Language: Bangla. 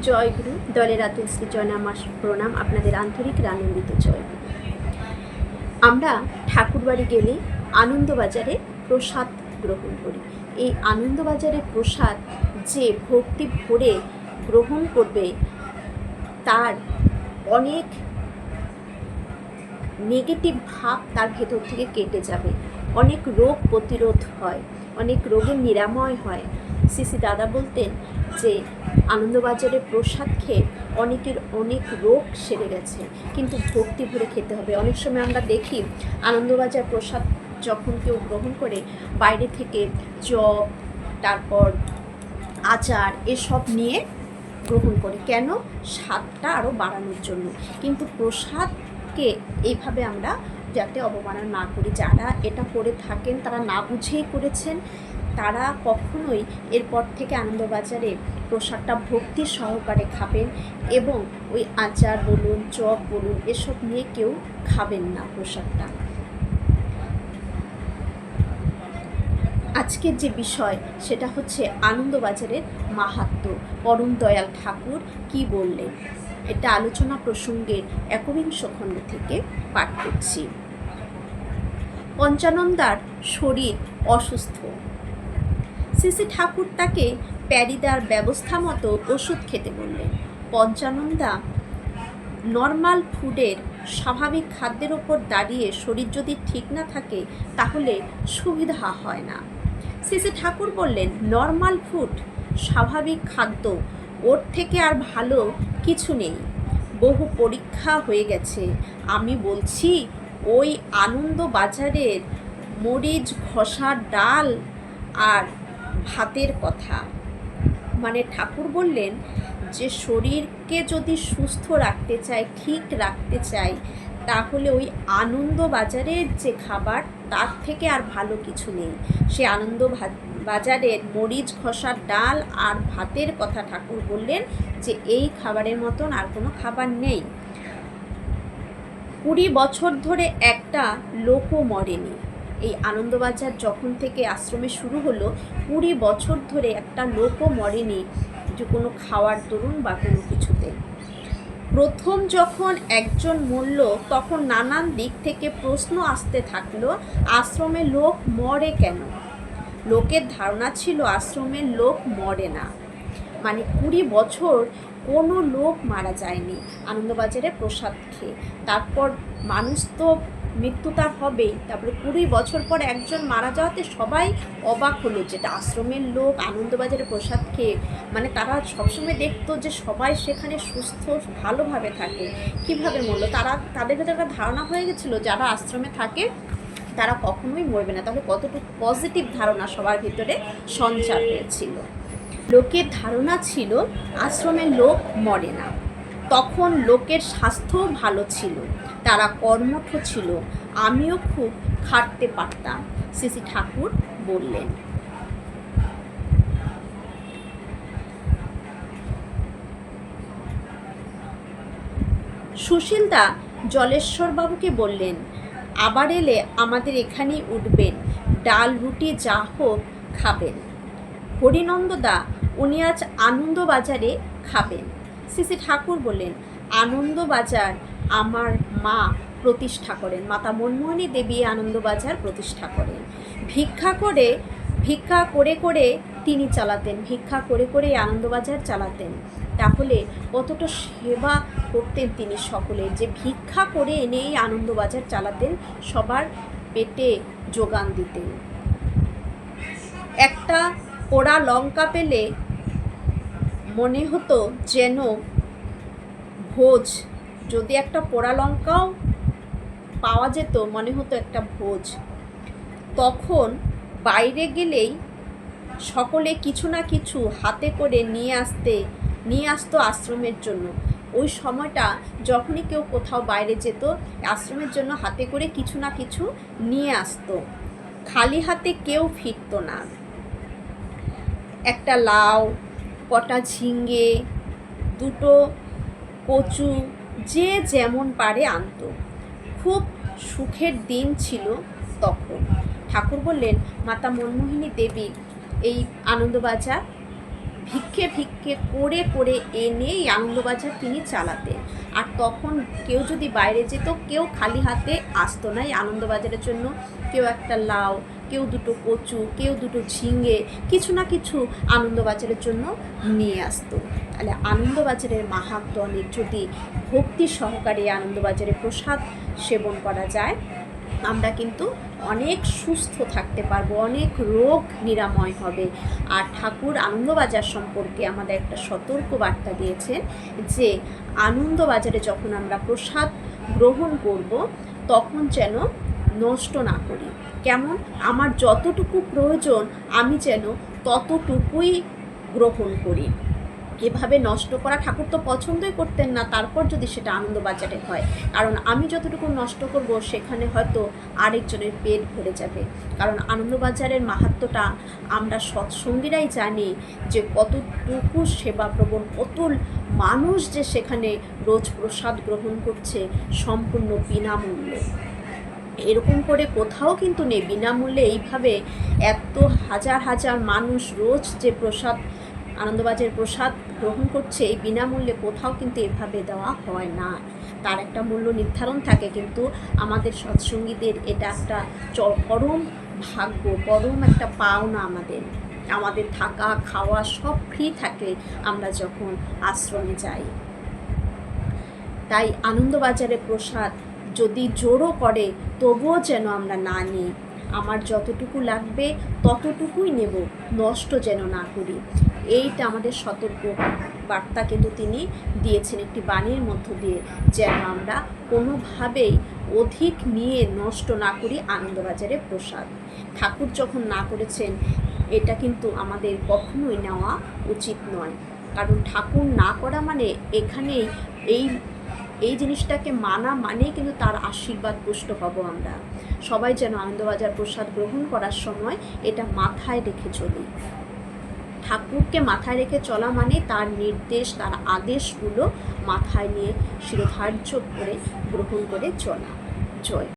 জয়গুরু দলের আতুল শ্রী জয়নামাস প্রণাম। আপনাদের আন্তরিক আনন্দিত জয়গুরু। আমরা ঠাকুরবাড়ি গেলে আনন্দবাজারে প্রসাদ গ্রহণ করি। এই আনন্দবাজারের প্রসাদ যে ভক্তি ভরে গ্রহণ করবে তার অনেক নেগেটিভ ভাব তার ভেতর থেকে কেটে যাবে, অনেক রোগ প্রতিরোধ হয়, অনেক রোগের নিরাময় হয়। সিসি দাদা বলতেন যে আনন্দবাজারে প্রসাদ খেয়ে অনেকের অনেক রোগ সেরে গেছে, কিন্তু ভক্তি ভরে খেতে হবে। অনেক সময় আমরা দেখি আনন্দবাজার প্রসাদ যখন কেউ গ্রহণ করে বাইরে থেকে চপ, তারপর আচার এসব নিয়ে গ্রহণ করে, কেন? স্বাদটা আরও বাড়ানোর জন্য। কিন্তু প্রসাদকে এইভাবে আমরা যাতে অবমাননা না করি, যারা এটা করে থাকেন তারা না বুঝেই করেছেন, তারা কখনোই এরপর থেকে আনন্দবাজারে প্রসাদটা ভক্তি সহকারে খাবেন এবং ওই আচার বলুন, চপ বলুন, এসব নিয়ে কেউ খাবেন না প্রসাদটা। আজকের যে বিষয় সেটা হচ্ছে আনন্দবাজারের মাহাত্ম্য। পরম দয়াল ঠাকুর কি বললেন, এটা আলোচনা প্রসঙ্গের একবিংশ খণ্ড থেকে পাঠ করছি। পঞ্চানন্দার শরীর অসুস্থ। শ্রী ঠাকুর তাকে প্যারিদার ব্যবস্থা মতো ওষুধ খেতে বললেন। পঞ্চানন্দা নর্মাল ফুডের, স্বাভাবিক খাদ্যের ওপর দাঁড়িয়ে শরীর যদি ঠিক না থাকে তাহলে সুবিধা হয় না। শ্রী ঠাকুর বললেন, নর্মাল ফুড, স্বাভাবিক খাদ্য, ওর থেকে আর ভালো কিছু নেই। বহু পরীক্ষা হয়ে গেছে। আমি বলছি ওই আনন্দবাজারের মরিচ ঘষার ডাল আর ভাতের কথা। মানে ঠাকুর বললেন যে শরীরকে যদি সুস্থ রাখতে চাই, ঠিক রাখতে চাই, তাহলে ওই আনন্দবাজারের যে খাবার তার থেকে আর ভালো কিছু নেই। সে আনন্দবাজারের মরিচ ঘষার ডাল আর ভাতের কথা ঠাকুর বললেন যে এই খাবারের মতন আর কোনো খাবার নেই। 20 বছর ধরে একটা লোকও মরেনি। এই আনন্দবাজার যখন থেকে আশ্রমে শুরু হলো, 20 বছর ধরে একটা লোকও মরেনি যে কোনো খাওয়ার দরুন বা কোনো কিছুতে। প্রথম যখন একজন মরল তখন নানান দিক থেকে প্রশ্ন আসতে থাকলো, আশ্রমে লোক মরে কেন? লোকের ধারণা ছিল আশ্রমের লোক মরে না। মানে 20 বছর কোনো লোক মারা যায়নি আনন্দবাজারে প্রসাদ খেয়ে। তারপর মানুষ তো মৃত্যু তার হবেই, তারপরে 20 বছর পর একজন মারা যাওয়াতে সবাই অবাক হলো, যেটা আশ্রমের লোক আনন্দবাজারে প্রসাদ খেয়ে, মানে তারা সবসময় দেখতো যে সবাই সেখানে সুস্থ ভালোভাবে থাকে, কিভাবে মরলো? তাদের ভেতরে একটা ধারণা হয়ে গেছিলো যারা আশ্রমে থাকে তারা কখনোই মরবে না। তাহলে কতটুকু পজিটিভ ধারণা সবার ভিতরে সঞ্চার হয়েছিল। লোকের ধারণা ছিল আশ্রমের লোক মরে না। তখন লোকের স্বাস্থ্যও ভালো ছিল, তারা কর্মঠ ছিল, আমিও খুব খাটতে পারতাম, শ্রী ঠাকুর বললেন। সুশীলদা জলেশ্বরবাবুকে বললেন, আবার এলে আমাদের এখানেই উঠবেন, ডাল রুটি যা হোক খাবেন। হরিনন্দদা, উনি আজ আনন্দবাজারে খাবেন। শ্রী ঠাকুর বললেন, আনন্দবাজার আমার মা প্রতিষ্ঠা করেন, মাতা মনমোহিনী দেবী আনন্দবাজার প্রতিষ্ঠা করেন। ভিক্ষা করে করে তিনি চালাতেন, ভিক্ষা করে করে আনন্দবাজার চালাতেন। তাহলে কতটা সেবা করতেন তিনি সকলের, যে ভিক্ষা করে এনে এই আনন্দবাজার চালাতেন, সবার পেটে যোগান দিতেন। একটা পোড়া লঙ্কা পেলে মনে হতো যেন ভোজ, যদি একটা পোড়া লঙ্কাও পাওয়া যেত মনে হতো একটা ভোজ। তখন বাইরে গেলেই সকলে কিছু না কিছু হাতে করে নিয়ে আসতো আশ্রমের জন্য। ওই সময়টা যখনই কেউ কোথাও বাইরে যেত আশ্রমের জন্য হাতে করে কিছু না কিছু নিয়ে আসতো, খালি হাতে কেউ ফিরতো না। একটা লাউ, কটা ঝিঙে, দুটো কচু, যে যেমন পারে আনতো। খুব সুখের দিন ছিল তখন। ঠাকুর বললেন, মাতা মনমোহিনী দেবী এই আনন্দবাজার ভিক্ষে ভিক্ষে করে করে এনে এই আনন্দবাজার তিনি চালাতেন। আর তখন কেউ যদি বাইরে যেত, কেউ খালি হাতে আসতো না এই আনন্দবাজারের জন্য। কেউ একটা লাউ, কেউ দুটো কচু, কেউ দুটো ঝিঙে, কিছু না কিছু আনন্দবাজারের জন্য নিয়ে আসতো। তাহলে আনন্দবাজারের মাহাত্ম্য অনেক। যদি ভক্তি সহকারে আনন্দবাজারে প্রসাদ সেবন করা যায়, আমরা কিন্তু অনেক সুস্থ থাকতে পারবো, অনেক রোগ নিরাময় হবে। আর ঠাকুর আনন্দবাজার সম্পর্কে আমাদের একটা সতর্ক বার্তা দিয়েছেন যে আনন্দবাজারে যখন আমরা প্রসাদ গ্রহণ করব তখন যেন নষ্ট না করি। কেমন? আমার যতটুকু প্রয়োজন আমি যেন ততটুকুই গ্রহণ করি। এভাবে নষ্ট করা ঠাকুর তো পছন্দই করতেন না, তারপর যদি সেটা আনন্দবাজারে হয়। কারণ আমি যতটুকু নষ্ট করব সেখানে হয়তো আরেকজনের পেট ভরে যাবে। কারণ আনন্দবাজারের মাহাত্ম্যটা আমরা সৎসঙ্গীরাই জানি যে কতটুকু সেবাপ্রবণ, কত মানুষ যে সেখানে রোজ প্রসাদ গ্রহণ করছে সম্পূর্ণ বিনামূল্যে। এরকম করে কোথাও কিন্তু নেই বিনামূল্যে এইভাবে এত হাজার হাজার মানুষ রোজ যে প্রসাদ আনন্দবাজারের প্রসাদ গ্রহণ করছে, এই বিনামূল্যে কোথাও কিন্তু এভাবে দেওয়া হয় না। তার একটা মূল্য নির্ধারণ থাকে, কিন্তু আমাদের সৎসঙ্গীদের এটা একটা পরম ভাগ্য, পরম একটা পাওনা। আমাদের থাকা খাওয়া সব ফ্রি থাকে আমরা যখন আশ্রমে যাই। তাই আনন্দবাজারের প্রসাদ যদি জোরও করে তবুও যেন আমরা না নিই। আমার যতটুকু লাগবে ততটুকুই নেব, নষ্ট যেন না করি। এইটা আমাদের সতর্ক বার্তা কিন্তু তিনি দিয়েছেন একটি বাণীর মধ্য দিয়ে, যেন আমরা কোনোভাবেই অধিক নিয়ে নষ্ট না করি আনন্দবাজারের প্রসাদ। ঠাকুর যখন না করেছেন এটা কিন্তু আমাদের কখনোই নেওয়া উচিত নয়। কারণ ঠাকুর না করা মানে এখানেই এই জিনিসটাকে মানা মানেই কিন্তু তার আশীর্বাদ পুষ্ট পাবো আমরা। সবাই যেন আনন্দবাজার প্রসাদ গ্রহণ করার সময় এটা মাথায় রেখে চলি। ঠাকুরকে মাথায় রেখে চলা মানে তার নির্দেশ, তার আদেশগুলো মাথায় নিয়ে শিরোধার্য করে গ্রহণ করে চলা। জয়।